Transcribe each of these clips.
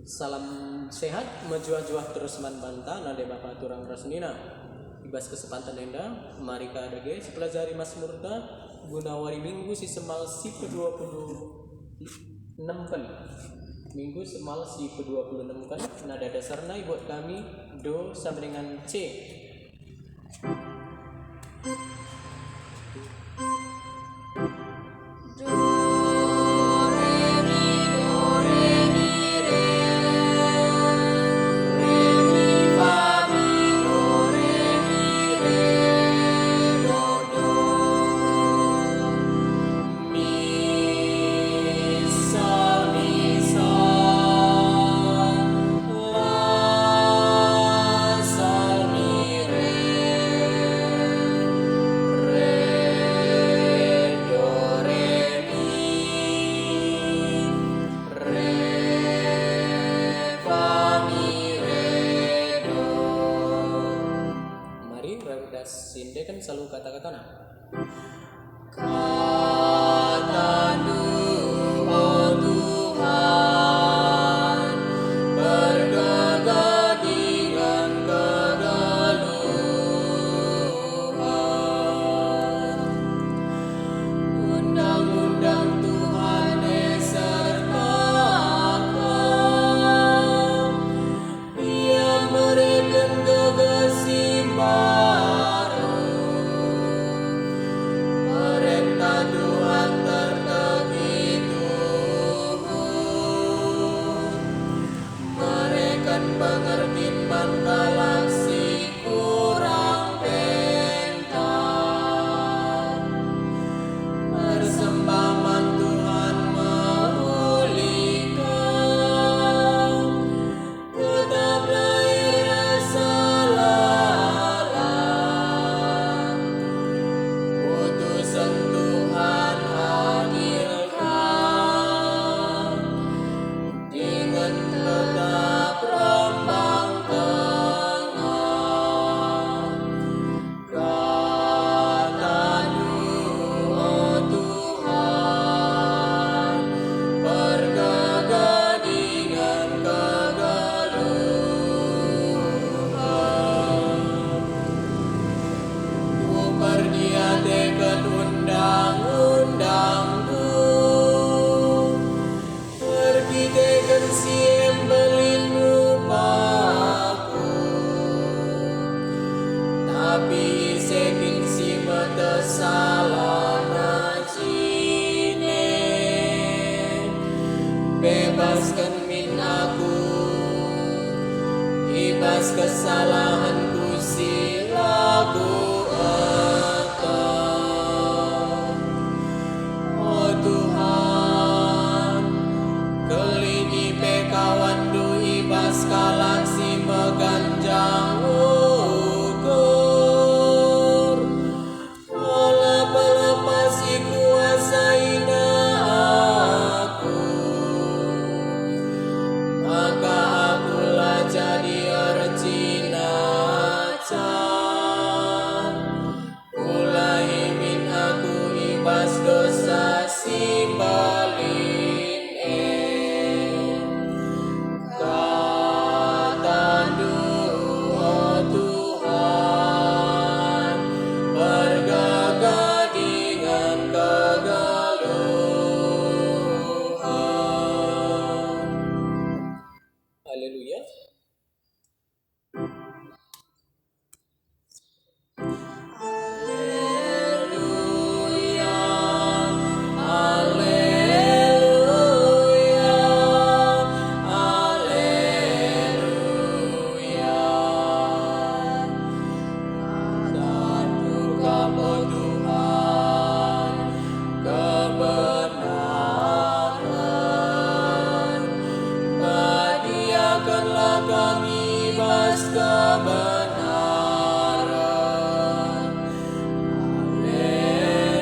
Salam sehat, majuah-juah terus man banta, nade bapa turang rasnina. Ibas kesempatan enda, mari ka adege sepelajari Mazmurta gunawari minggu si semal si ke-26 kali. Minggu semal si ke-26 kali, nada dasarnya buat kami do sama dengan C. Sinde kan selalu kata-kata nah. Kata-Nu, oh Tuhan, bergagah dengan kegaluhan. Undang-undang Tuhan sertakan, Ia mereken kegesimbangan. Pengertian galaksi kurang pentas, persembahan Tuhan memulihkan, tetap lahir selalah, putusan Tuhan hadirkan, dengan tetap rembang tengah. Kata-Nu, oh Tuhan, bergagah dengan kegaluhan. Ku perdiatekan undang-undang-Mu, pergitekan siem belin rupaku, tapi sekin si mata salah najine, bebaskan min aku, ibas kesalahanku si lagu etang. Oh Tuhan, kelini pekawan du ibas galaksi meganjang ukur, olah pelepas ikuasaina aku, maka akulah jadi arcina can, mulai min aku ibas dosa si balin Kata-Nu, oh Tuhan, bergagah dengan kegaluhan. Haleluya. Kami bas kebenaran.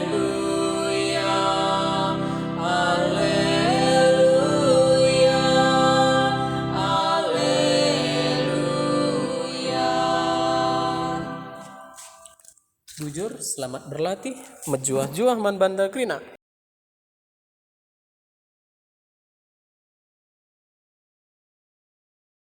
Haleluya, haleluya, haleluya. Jujur, selamat berlatih, mejuah-juah man banda krina.